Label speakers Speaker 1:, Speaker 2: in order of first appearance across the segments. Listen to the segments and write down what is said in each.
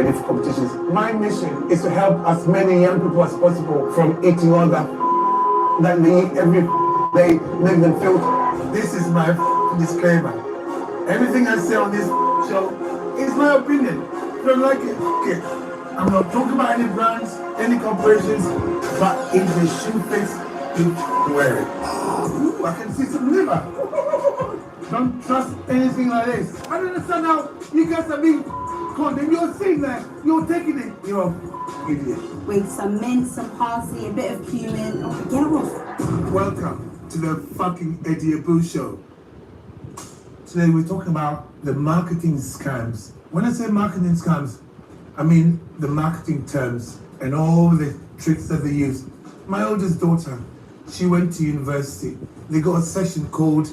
Speaker 1: ready for competitions. My mission is to help as many young people as possible from eating all that they eat every day, make them feel. This is my disclaimer. Everything I say on this show is my opinion. If you don't like it, okay. I'm not talking about any brands, any corporations, but if the shoe fits, you wear it. Ooh, I can see some liver. Don't trust anything like this. I don't understand how you guys are being condemned. You're saying that, you're taking it. You're an idiot.
Speaker 2: With some mint, some parsley, a bit of cumin. Oh, get off.
Speaker 1: Welcome to the fucking Abbew show. Today we're talking about the marketing scams. When I say marketing scams, I mean the marketing terms and all the tricks that they use. My oldest daughter, she went to university. They got a section called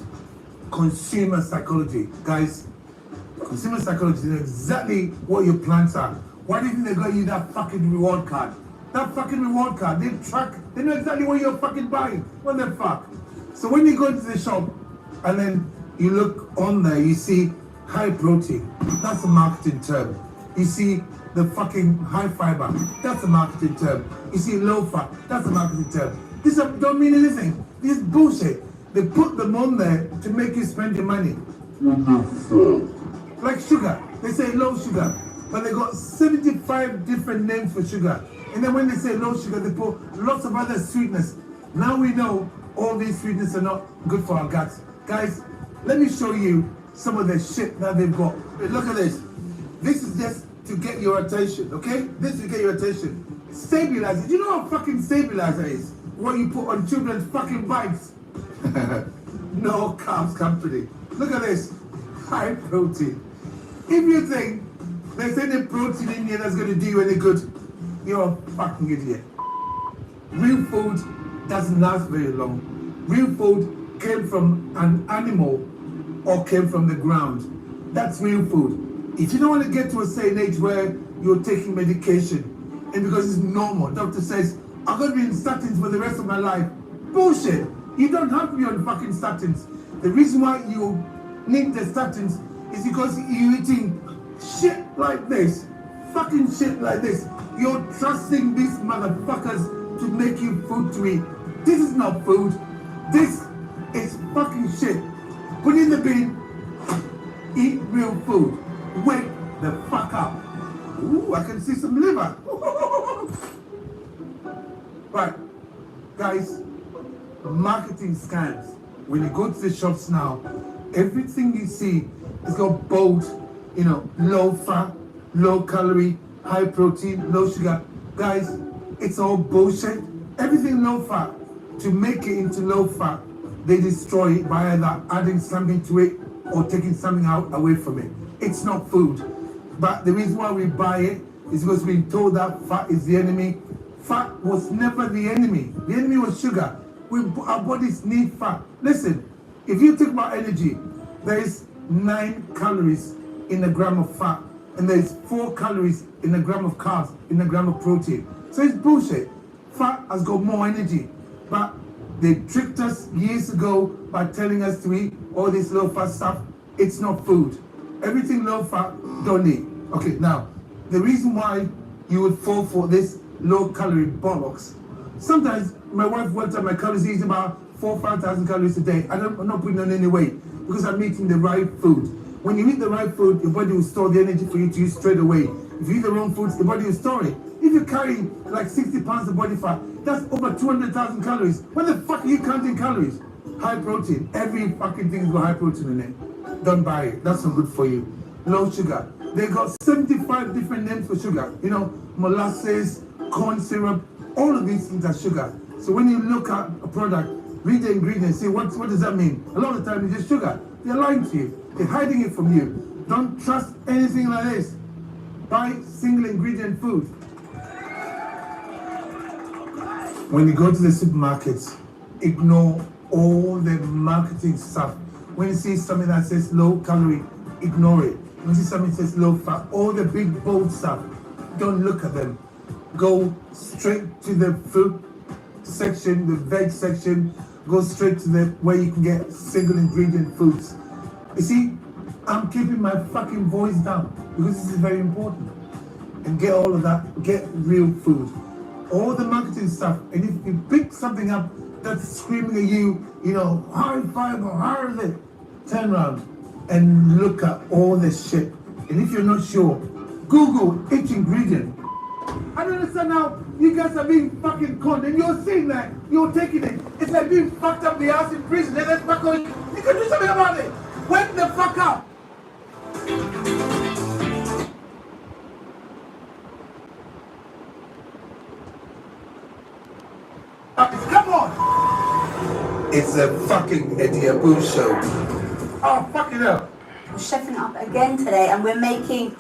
Speaker 1: consumer psychology. Guys, consumer psychology knows exactly what your plans are. Why do you think they got you that fucking reward card? That fucking reward card, they know exactly what you're fucking buying. What the fuck? So when you go into the shop and then you look on there, you see high protein. That's a marketing term. You see the fucking high fiber. That's a marketing term. You see low fat. That's a marketing term. These don't mean anything. This is bullshit. They put them on there to make you spend your money. Like sugar. They say low sugar. But they got 75 different names for sugar. And then when they say low sugar, they put lots of other sweetness. Now we know all these sweetness are not good for our guts. Guys, let me show you some of the shit that they've got. Look at this. This is just to get your attention, okay? This is to get your attention. Stabilizer. Do you know what fucking stabilizer is? What you put on children's fucking bikes. No carbs company. Look at this. High protein. If you think there's any protein in here that's going to do you any good, you're a fucking idiot. Real food doesn't last very long. Real food came from an animal or came from the ground. That's real food. If you don't want to get to a certain age where you're taking medication and because it's normal, doctor says, I'm going to be in statins for the rest of my life. Bullshit. You don't have to be on fucking statins. The reason why you need the statins is because you're eating shit like this. Fucking shit like this. You're trusting these motherfuckers to make you food to eat. This is not food. This is fucking shit. Put it in the bin. Eat real food. Wake the fuck up. Ooh, I can see some liver. Right, guys, marketing scams. When you go to the shops now, everything you see is got bold, low fat, low calorie, high protein, low sugar. Guys, it's all bullshit. Everything low fat. To make it into low fat, they destroy it by either adding something to it or taking something away from it. It's not food. But the reason why we buy it is because we've been told that fat is the enemy. Fat was never the enemy. The enemy was sugar. Our bodies need fat. Listen, if you think about energy, there is 9 calories in a gram of fat, and there's 4 calories in a gram of carbs, in a gram of protein. So it's bullshit. Fat has got more energy. But they tricked us years ago by telling us to eat all this low fat stuff. It's not food. Everything low fat, don't eat. Okay, now, the reason why you would fall for this low calorie bollocks, sometimes my wife worked out my calories, eating about 4,000-5,000 calories a day. I'm not putting on any weight because I'm eating the right food. When you eat the right food, your body will store the energy for you to use straight away. If you eat the wrong foods, the body will store it. If you're carrying like 60 pounds of body fat, that's over 200,000 calories. What the fuck are you counting calories? High protein. Every fucking thing's got high protein in it. Don't buy it. That's not good for you. Low sugar. They got 75 different names for sugar. Molasses, corn syrup, all of these things are sugar. So when you look at a product, read the ingredients, see what does that mean? A lot of the time it's just sugar. They're lying to you. They're hiding it from you. Don't trust anything like this. Buy single ingredient food. When you go to the supermarkets, ignore all the marketing stuff. When you see something that says low calorie, ignore it. When you see something that says low fat, all the big bold stuff, don't look at them. Go straight to the fruit section, the veg section. Go straight to where you can get single ingredient foods. You see, I'm keeping my fucking voice down because this is very important. and get all of that, get real food. All the marketing stuff, and if you pick something up that's screaming at you, you know, high fiber, how is it? Turn around and look at all this shit. And if you're not sure, Google each ingredient. I don't understand how you guys are being fucking conned and you're saying that, you're taking it. It's like being fucked up the ass in prison and then fuck on. You can do something about it. Wake the fuck up. Come on! It's a fucking Eddie Abbew show. Oh, fucking hell.
Speaker 2: We're chefing it up again today and we're making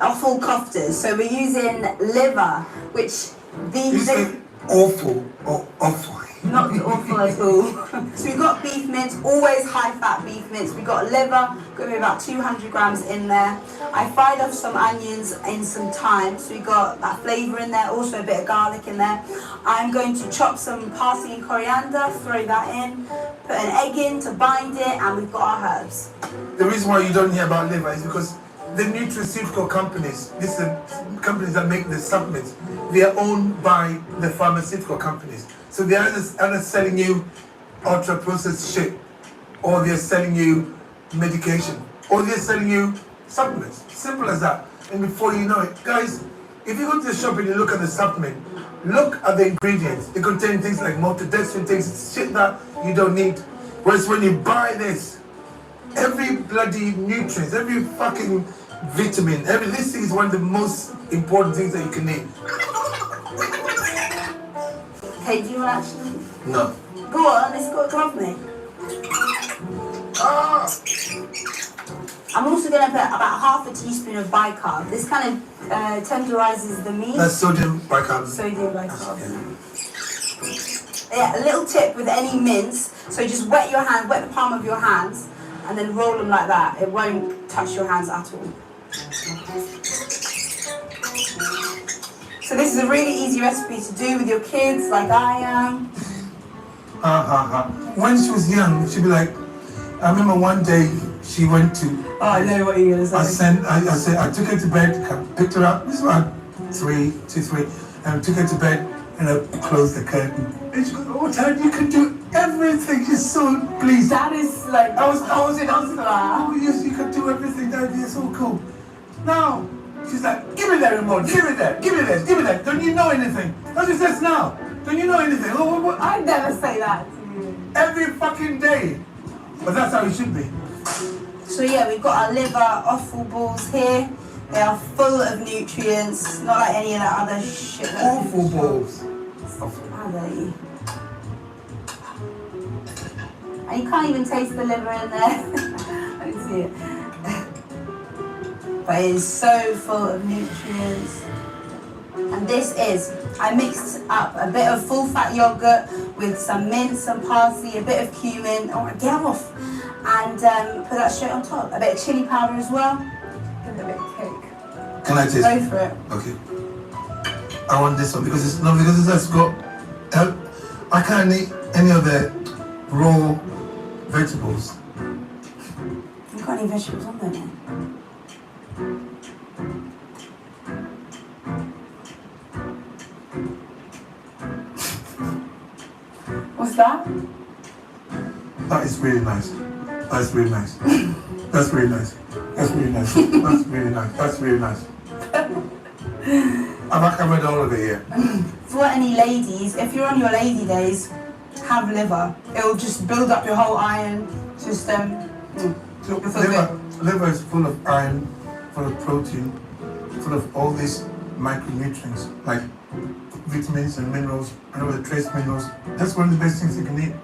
Speaker 2: offal koftas. So we're using liver, which
Speaker 1: You say awful or awful?
Speaker 2: not awful at all. So we've got beef mince, always high fat beef mince. We've got liver, got about 200 grams in there. I fried off some onions in some thyme, so we got that flavour in there, also a bit of garlic in there. I'm going to chop some parsley and coriander, throw that in, put an egg in to bind it, and we've got our herbs.
Speaker 1: The reason why you don't hear about liver is because the nutraceutical companies, these are companies that make the supplements, they are owned by the pharmaceutical companies. So they are either selling you ultra processed shit, or they're selling you medication, or they're selling you supplements. Simple as that. And before you know it, guys, if you go to the shop and you look at the supplement, look at the ingredients. They contain things like maltodextrin, things, shit that you don't need. Whereas when you buy this, every bloody nutrients, every fucking vitamin, this thing is one of the most important things that you can need.
Speaker 2: Okay, do you want to actually?
Speaker 1: No.
Speaker 2: Go on, let's go glove me.
Speaker 1: Ah!
Speaker 2: I'm also going to put about half a teaspoon of bicarb. This kind of tenderizes the meat.
Speaker 1: That's sodium bicarbonate.
Speaker 2: Sodium bicarbonate. Yeah, a little tip with any mince. So just wet your hand, wet the palm of your hands, and then roll them like that. It won't touch your hands at all. So this is a really easy recipe to do with your kids, like I am.
Speaker 1: When she was young, she'd be like, I remember one day she went to.
Speaker 2: Oh, I know what you're gonna say.
Speaker 1: I took her to bed, picked her up. This was about 3, and took her to bed, and I closed the curtain. And she goes, "Oh, Dad, you can do everything." She's so pleased.
Speaker 2: That is like
Speaker 1: I was in.
Speaker 2: that.
Speaker 1: Oh yes, you can do everything, Dad. You're so cool. Now she's like, "Give me that remote. Give me that. Give me this. Give me that. Don't you know anything?" That's what she says now. Don't you know anything? Oh, what?
Speaker 2: I'd never say that to you.
Speaker 1: Every fucking day. But that's how it should be.
Speaker 2: So yeah, we've got our liver offal balls here. They are full of nutrients, not like any of that other shit.
Speaker 1: Awful balls.
Speaker 2: Are they? And you can't even taste the liver in there. I can see it. But it is so full of nutrients. And this is, I mixed up a bit of full fat yogurt with some mint, some parsley, a bit of cumin, get off, and put that straight on top. A bit of chili powder as well. Give it a bit of cake.
Speaker 1: Can I taste
Speaker 2: Go
Speaker 1: it?
Speaker 2: for it.
Speaker 1: Okay. I want this one because it's got. I can't eat any of the raw vegetables.
Speaker 2: You've got any vegetables on there now? What's that?
Speaker 1: That is really nice. That's really nice. That's really nice. That's really nice. That's really nice. That's really nice. I've covered all of it here.
Speaker 2: For any ladies, if you're on your lady days, have liver. It'll just build up your whole iron system.
Speaker 1: So
Speaker 2: You'll feel
Speaker 1: liver is full of iron, full of protein, full of all these micronutrients like vitamins and minerals and all the trace minerals. That's one of the best things you can eat.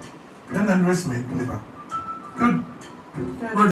Speaker 1: Don't underestimate liver. Good.